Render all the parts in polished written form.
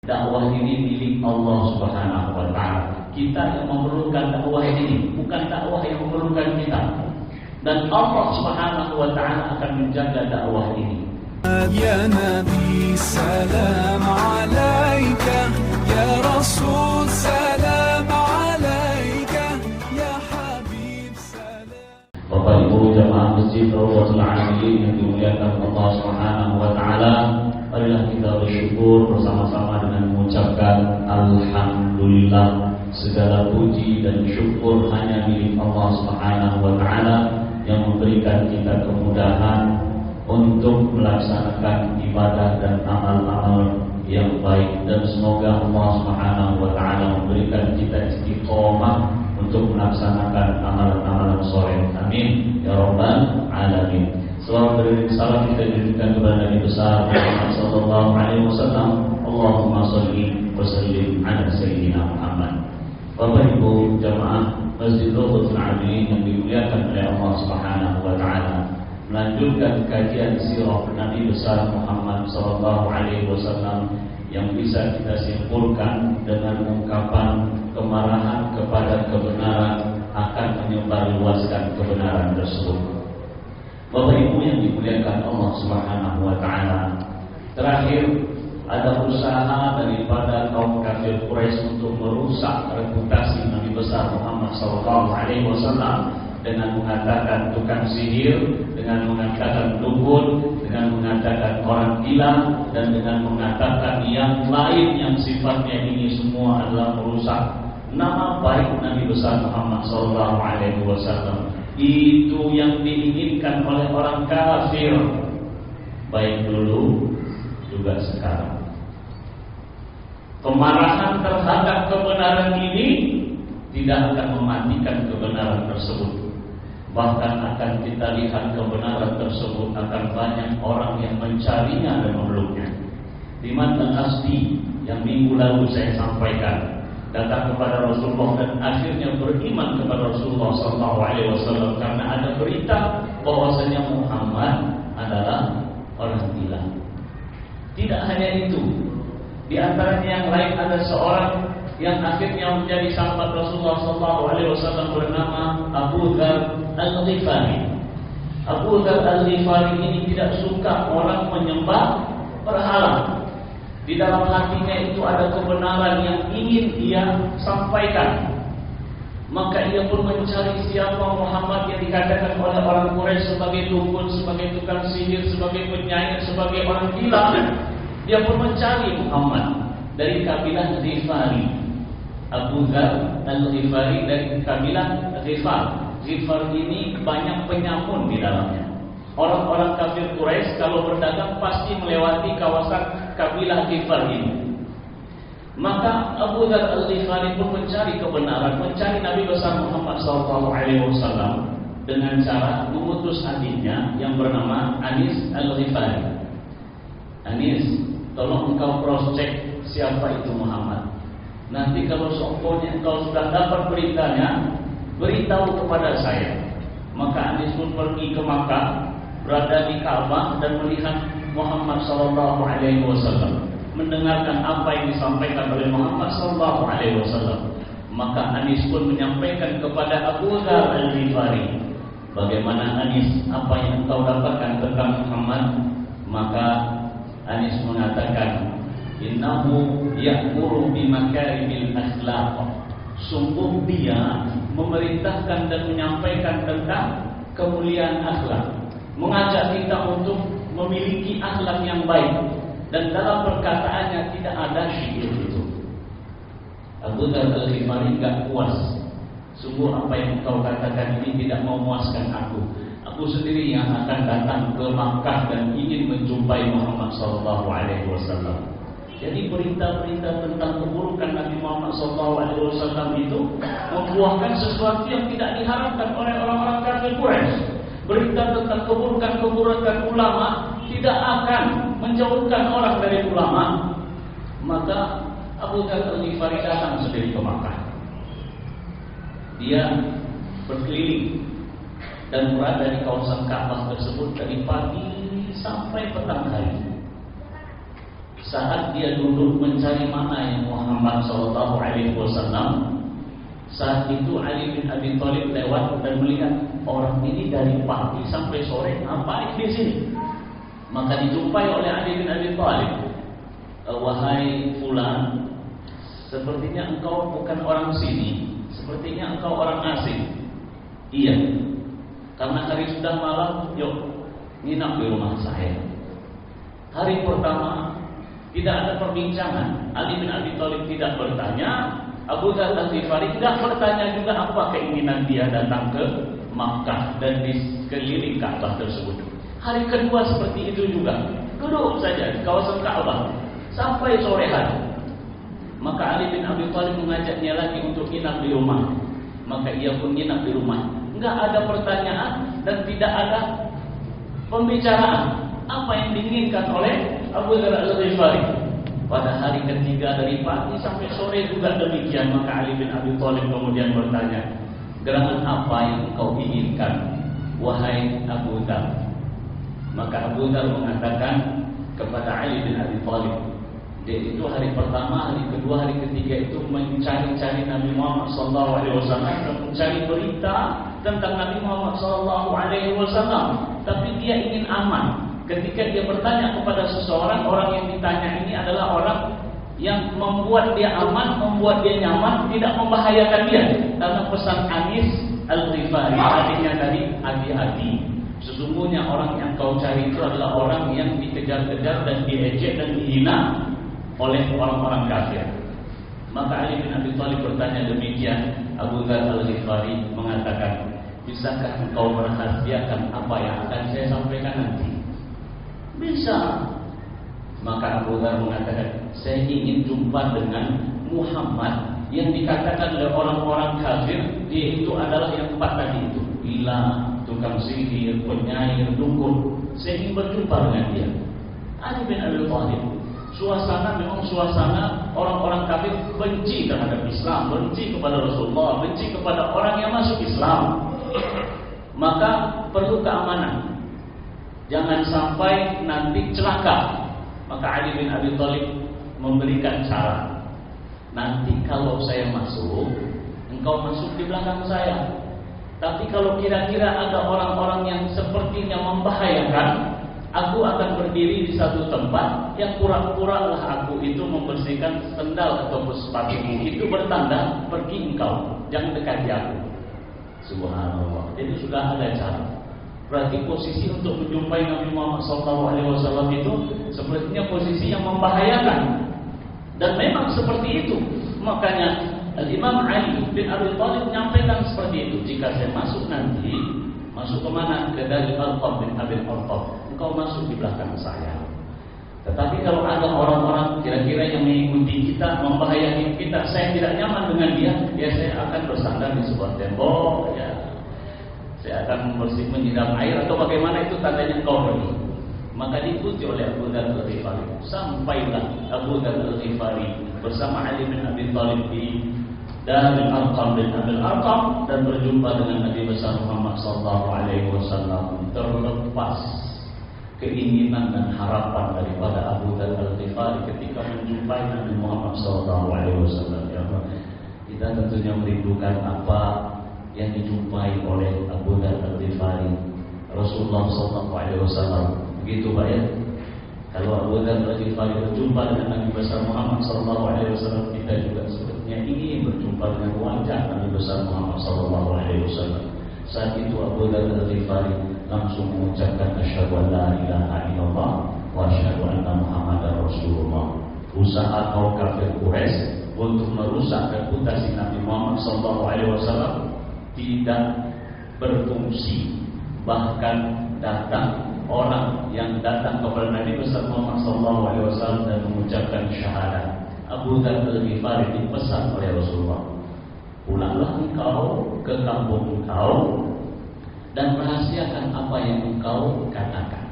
Dakwah ini milik Allah Subhanahu wa Ta'ala. Kita yang memerlukan dakwah ini, bukan dakwah yang memerlukan kita. Dan Allah Subhanahu wa Ta'ala akan menjaga dakwah ini. Ya Nabi salam alaika, ya Rasul salam alaika, ya Habib salam. Bapak Ibu jamaah Masjid Rawdatul Aliyin yang dimuliakan Allah Subhanahu wa Ta'ala, marilah kita bersyukur bersama-sama dengan mengucapkan alhamdulillah. Segala puji dan syukur hanya milik Allah Subhanahu wa Ta'ala yang memberikan kita kemudahan untuk melaksanakan ibadah dan amal-amal yang baik, dan semoga Allah Subhanahu wa Ta'ala memberikan kita istiqomah untuk melaksanakan amalan-amalan soleh. Amin ya rabbal alamin. Salam kita diberikan kepada Nabi besar Muhammad sallallahu alaihi wasallam. Allahumma shalli wa sallim ala sayyidina Muhammad. Bapak Ibu jamaah Masjid Rawdatul Aliyin yang dimuliakan oleh Allah Subhanahu wa Ta'ala, melanjutkan kajian sirah Nabi besar Muhammad sallallahu alaihi wasallam yang bisa kita simpulkan dengan ungkapan kemarahan kepada kebenaran akan menyebarluaskan kebenaran tersebut. Bapak Ibu yang dimuliakan Allah Subhanahu wa Ta'ala, terakhir ada usaha daripada kaum kafir Quraisy untuk merusak reputasi Nabi besar Muhammad sallallahu alaihi wasallam dengan mengatakan tukang sihir, dengan mengatakan dukun, dengan mengatakan orang gila, dan dengan mengatakan yang lain yang sifatnya ini semua adalah merusak nama baik Nabi besar Muhammad sallallahu alaihi wasallam. Itu yang diinginkan oleh orang kafir, baik dulu juga sekarang. Kemarahan terhadap kebenaran ini tidak akan mematikan kebenaran tersebut. Bahkan akan kita lihat kebenaran tersebut akan banyak orang yang mencarinya dan memeluknya. Iman al-Asdi yang minggu lalu saya sampaikan datang kepada Rasulullah dan akhirnya beriman kepada Rasulullah SAW karena ada berita bahwasanya Muhammad adalah orang gila. Tidak hanya itu, di antaranya yang lain ada seorang yang akhirnya menjadi sahabat Rasulullah SAW bernama Abu Dzar Al-Ghifari. Abu Dzar Al-Ghifari ini tidak suka orang menyembah berhala. Di dalam hatinya itu ada kebenaran yang ingin dia sampaikan. Maka ia pun mencari siapa Muhammad yang dikatakan oleh orang Quraisy sebagai dukun, sebagai tukang sihir, sebagai penyair, sebagai orang gila. Dia pun mencari Muhammad dari kabilah Ghifari. Abu Dzar Al-Ghifari dari kabilah Ghifar. Ghifar ini banyak penyamun di dalamnya. Orang-orang kafir Quraisy kalau berdagang pasti melewati kawasan kabilah Ghifar ini. Maka Abu Dzar Al-Ghifari pun mencari kebenaran, mencari Nabi besar Muhammad SAW dengan cara mengutus adiknya yang bernama Anis Al-Ghifari. Anis, tolong engkau cross check siapa itu Muhammad. Nanti kalau seumpamanya engkau sudah dapat beritanya, beritahu kepada saya. Maka Anis pun pergi ke Makkah, berada di Ka'bah dan melihat Muhammad SAW, mendengarkan apa yang disampaikan oleh Muhammad SAW. Maka Anis pun menyampaikan kepada Abu Dzar Al-Ghifari, bagaimana Anis, apa yang engkau dapatkan tentang Muhammad? Maka Anis mengatakan, innahu ya'muru bimakarimil akhlaq. Sungguh dia memerintahkan dan menyampaikan tentang kemuliaan akhlak, mengajak kita untuk memiliki akhlak yang baik, dan dalam perkataannya tidak ada syiir itu. Abu Dzar Al-Ghifari enggak puas. Sungguh apa yang kau katakan ini tidak memuaskan aku. Aku sendiri yang akan datang ke Makkah dan ingin menjumpai Muhammad SAW. Jadi berita-berita tentang keburukan Nabi Muhammad SAW itu membuahkan sesuatu yang tidak diharapkan oleh orang-orang kafir Quraisy. Berita tentang keburukan-keburukan ulama tidak akan menjauhkan orang dari ulama. Maka Abu Dzar Al-Ghifari datang sendiri ke Makkah. Dia berkeliling dan berada di kawasan Ka'bah tersebut dari pagi sampai petang hari. saat dia duduk mencari mana yang Muhammad SAW, saat itu Ali bin Abi Thalib lewat dan melihat orang ini dari pagi sampai sore ngapain di sini. Maka dijumpai oleh Ali bin Abi Thalib, wahai fulan, sepertinya engkau bukan orang sini, sepertinya engkau orang asing. Iya, karena hari sudah malam, yuk nginap di rumah saya. Hari pertama tidak ada perbincangan. Ali bin Abi Thalib tidak bertanya, Abu Dzar Al-Ghifari tidak bertanya juga apa keinginan dia datang ke Makkah dan di sekeliling Ka'bah tersebut. Hari kedua seperti itu juga, duduk saja di kawasan Ka'bah sampai sore hari. Maka Ali bin Abi Thalib mengajaknya lagi untuk nginap di rumah. Maka ia pun nginap di rumah. Enggak ada pertanyaan dan tidak ada pembicaraan apa yang diinginkan oleh Abu Dzar Al-Ghifari. Pada hari ketiga dari pagi sampai sore juga demikian. Maka Ali bin Abi Thalib kemudian bertanya, gerangan apa yang kau inginkan, wahai Abu Dzar? Maka Abu Dzar mengatakan kepada Ali bin Abi Thalib, dia itu hari pertama, hari kedua, hari ketiga itu mencari-cari Nabi Muhammad SAW dan mencari berita tentang Nabi Muhammad SAW. Tapi dia ingin aman. Ketika dia bertanya kepada seseorang, orang yang ditanya ini adalah orang yang membuat dia aman, membuat dia nyaman, tidak membahayakan dia. Karena pesan Anis Al-Ghifari tadinya tadi, hati-hati. Sesungguhnya orang yang kau cari itu adalah orang yang dikejar-kejar dan diejek dan dihina oleh orang-orang kafir. Maka Ali bin Abi Thalib bertanya demikian. Abu Dzar Al-Ghifari mengatakan, bisakah engkau merahasiakan apa yang akan saya sampaikan nanti? Bisa. Maka Abu Dzar mengatakan, saya ingin jumpa dengan Muhammad yang dikatakan oleh orang-orang kafir dia itu adalah yang empat tadi itu, gila, tukang sihir, penyair, dukun. Saya ingin berjumpa dengan dia. Ali bin Abi Thalib, suasana memang suasana orang-orang kafir benci terhadap Islam, benci kepada Rasulullah, benci kepada orang yang masuk Islam. Maka perlu keamanan. Jangan sampai nanti celaka. Maka Ali bin Abi Thalib memberikan cara. Nanti kalau saya masuk, engkau masuk di belakang saya. Tapi kalau kira-kira ada orang-orang yang sepertinya membahayakan, aku akan berdiri di satu tempat yang pura-pura lah aku itu membersihkan sendal atau sepatumu. Itu bertanda pergi engkau, jangan dekati aku. Subhanallah. Jadi sudah ada cara. Berarti posisi untuk menjumpai Nabi Muhammad SAW itu sepertinya posisi yang membahayakan. Dan memang seperti itu. Makanya Al-Imam Ali bin Abi Thalib menyampaikan seperti itu. Jika saya masuk nanti, masuk kemana? Ke Darul Arqam bin Abil Arqam. Engkau masuk di belakang saya. Tetapi kalau ada orang-orang kira-kira yang mengikuti kita, membahayakan kita, saya tidak nyaman dengan dia, ya saya akan bersandar di sebuah tembok, ya saya akan menyiram air atau bagaimana, itu tandanya engkau pergi. Maka diikuti oleh Abu Dzar Al-Ghifari. Sampailah Abu Dzar Al-Ghifari bersama Ali bin Abi Thalib di Darul Arqam bin Abil Arqam dan berjumpa dengan Nabi besar Muhammad SAW. Terlepas keinginan dan harapan daripada Abu Dzar Al-Ghifari ketika menjumpai Nabi Muhammad SAW. Kita tentunya merindukan apa yang dijumpai oleh Abu Dzar Al-Ghifari, Rasulullah SAW. Begitu Pak ya. Kalau Abu Dzar Al-Ghifari berjumpa dengan Nabi besar Muhammad SAW, kita juga sepertinya ingin berjumpa dengan wajah Nabi besar Muhammad SAW. Saat itu Abu Dzar Al-Ghifari langsung mengucapkan asyhadu an la ilaha illallah wa asyhadu anna Muhammadar Rasulullah. Usaha kaum kafir Quraisy untuk merusak reputasi Nabi Muhammad SAW tidak berfungsi. Bahkan datang orang yang datang kepada Nabi besar Muhammad SAW dan mengucapkan syahadat. Abu Dzar Al-Ghifari dipesan oleh Rasulullah, pulanglah engkau ke kampung engkau dan rahasiakan apa yang engkau katakan.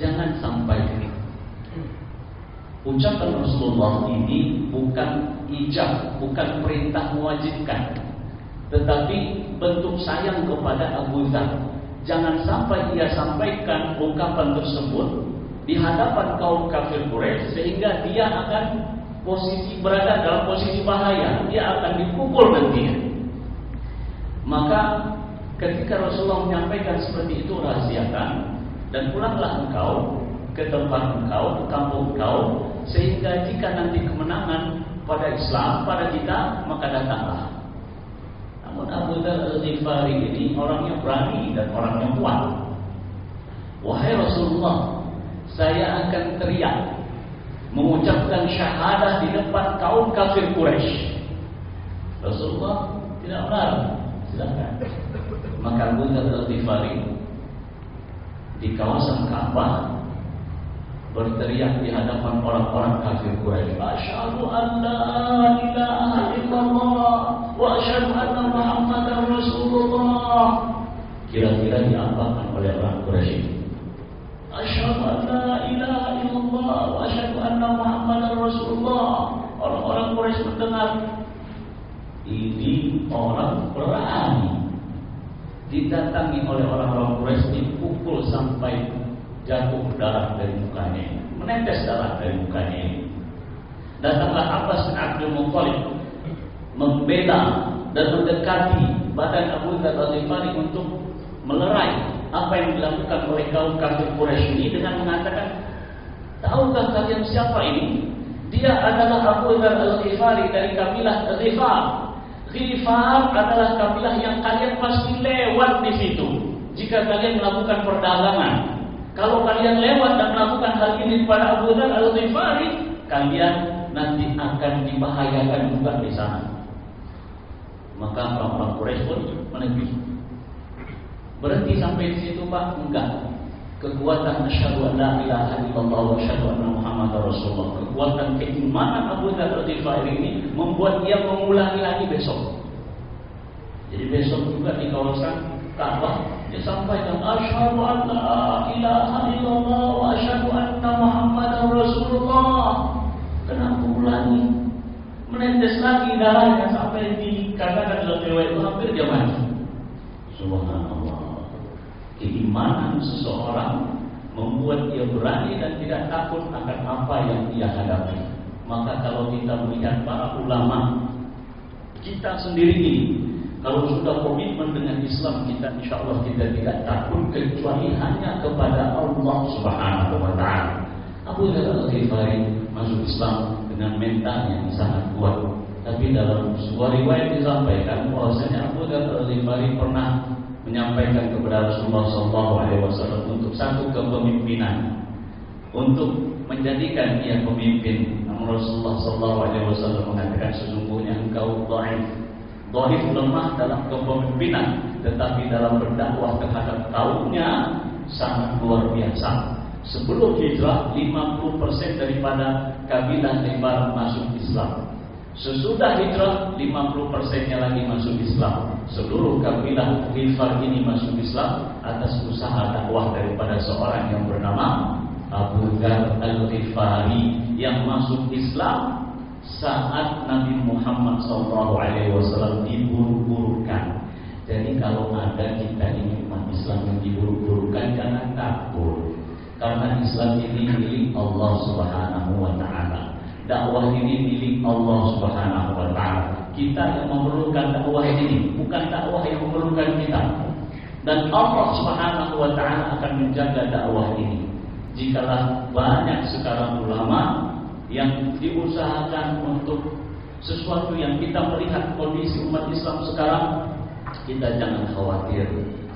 Jangan sampai ucapan Rasulullah ini bukan ijab, bukan perintah mewajibkan, tetapi bentuk sayang kepada Abu Dzar. Jangan sampai ia sampaikan ungkapan tersebut di hadapan kaum kafir Quraisy sehingga dia akan berada dalam posisi bahaya, dia akan dipukul nantinya. Maka ketika Rasulullah menyampaikan seperti itu, rahasiakan dan pulanglah engkau ke tempat engkau, ke kampung engkau, sehingga jika nanti kemenangan pada Islam, pada kita, maka datanglah. Namun Abu Dzar Al-Ghifari ini orangnya berani dan orangnya kuat. Wahai Rasulullah, saya akan teriak mengucapkan syahadah di depan kaum kafir Quraisy. Rasulullah tidak melarang, silakan. Maka Abu Dzar Al-Ghifari di kawasan Ka'bah berteriak di hadapan orang-orang kafir Quraisy, asyhadu an la ilaha illallah wa asyhadu anna Muhammadar Rasulullah. Kira-kira diapakan oleh orang Quraisy? Asyhadu an la ilaha illallah wa asyhadu anna Muhammadar Rasulullah. Orang-orang Quraisy mendengar, ini orang berani. Didatangi oleh orang-orang Quraisy, dipukul sampai jatuh darah dari mukanya, menetes darah dari mukanya. Datanglah Abbas bin Abdul Muttalib membela dan mendekati badan Abu Dzar Al-Ghifari untuk melerai apa yang dilakukan oleh kaum kafir Quraisy ini dengan mengatakan, tahukah kalian siapa ini? Dia adalah Abu Dzar Al-Ghifari dari kabilah Ghifar. Ghifar adalah kabilah yang kalian pasti lewat di situ jika kalian melakukan perdagangan. Kalau kalian lewat dan melakukan hal ini kepada Abu Dzar Al-Ghifari, kalian nanti akan dibahayakan juga di sana. Maka orang-orang Quraisy pun menepis. Berhenti sampai di situ, Pak? Enggak. Kekuatan asyhadu an la ilaha illallah wa asyhadu anna Muhammadar Rasulullah, kekuatan keimanan Abu Dzar Al-Ghifari ini membuat dia mengulangi lagi besok. Jadi besok juga di kawasan Ka'bah dia sampaikan asyhadu an la ilaha illallah wa asyhadu anna Muhammadar Rasulullah. Kenapa ulangi? Menetes lagi darahnya sampai dikatakan dalam riwayat itu hampir dia mati. Subhanallah. Keimanan seseorang membuat dia berani dan tidak takut akan apa yang dia hadapi. Maka kalau kita melihat para ulama, kita sendiri ini, kalau sudah komitmen dengan Islam, kita insya Allah kita tidak takut kecuali hanya kepada Allah Subhanahu wa Ta'ala. Abu Dzar Al-Ghifari masuk Islam dengan mental yang sangat kuat. Tapi dalam sebuah riwayat disampaikan bahwasanya Abu Dzar Al-Ghifari pernah menyampaikan kepada Rasulullah SAW untuk satu kepemimpinan, untuk menjadikan dia pemimpin. Namun Rasulullah SAW mengatakan, sesungguhnya engkau dhaif lemah dalam kepemimpinan, tetapi dalam berdakwah terhadap kaumnya sangat luar biasa. Sebelum hijrah 50% daripada kabilah Ghifar masuk Islam. Sesudah hijrah 50%-nya lagi masuk Islam. Seluruh kabilah Ghifar ini masuk Islam atas usaha dakwah daripada seorang yang bernama Abu Dzar Al-Ghifari yang masuk Islam saat Nabi Muhammad SAW diburu-burukan. Jadi kalau ada kita ini umat Islam yang diburu-burukan, jangan takut, karena Islam ini milik Allah Subhanahu wa Ta'ala. Dakwah ini milik Allah Subhanahu wa Ta'ala. Kita yang memerlukan dakwah ini, bukan dakwah yang memerlukan kita. Dan Allah Subhanahu wa Ta'ala akan menjaga dakwah ini. Jikalau banyak sekarang ulama yang diusahakan untuk sesuatu yang kita melihat kondisi umat Islam sekarang, kita jangan khawatir.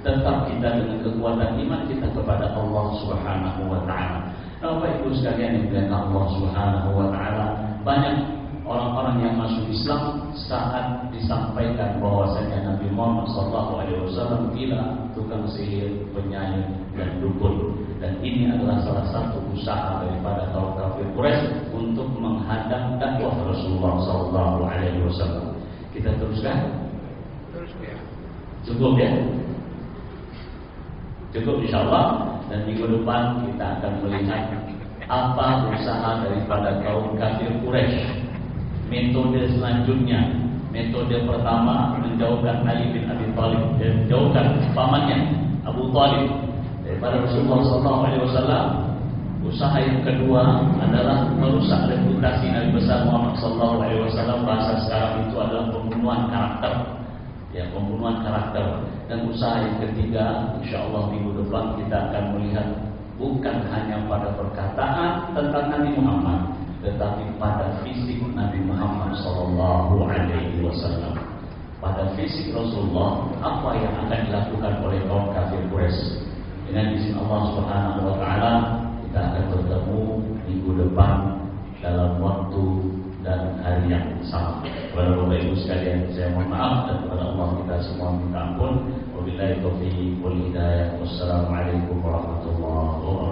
Tetap kita dengan kekuatan iman kita kepada Allah Subhanahu wa Ta'ala. Bapak Ibu sekalian yang dimuliakan Allah Subhanahu wa Ta'ala, banyak orang-orang yang masuk Islam saat disampaikan bahwasanya Nabi Muhammad SAW tidak tukang sihir, penyair dan dukun. Dan ini adalah salah satu usaha daripada kaum kafir Quraisy untuk menghadang dakwah Rasulullah SAW. Kita teruskan? Cukup ya? Cukup insyaAllah. Dan minggu depan kita akan melihat apa usaha daripada kaum kafir Quraisy. Metode selanjutnya, metode pertama menjauhkan Ali bin Abi Thalib dan menjauhkan pamannya Abu Thalib daripada Rasulullah SAW. Usaha yang kedua adalah merusak reputasi Nabi besar Muhammad SAW. Bahasa sekarang itu adalah pembunuhan karakter, ya, pembunuhan karakter. Dan usaha yang ketiga, insya Allah minggu depan kita akan melihat bukan hanya pada perkataan tentang Nabi Muhammad, tetapi pada fisik Nabi Muhammad SAW. Pada fisik Rasulullah, apa yang akan dilakukan oleh kaum kafir Quraisy. Dengan izin Allah Subhanahu Wa Taala, kita akan bertemu minggu depan dalam waktu dan hari yang sama. Kepada Bapak Ibu sekalian, saya mohon maaf, dan kepada Allah kita semua minta ampun. Wabillahi taufiq wal hidayah. Wassalamualaikum warahmatullahi wabarakatuh.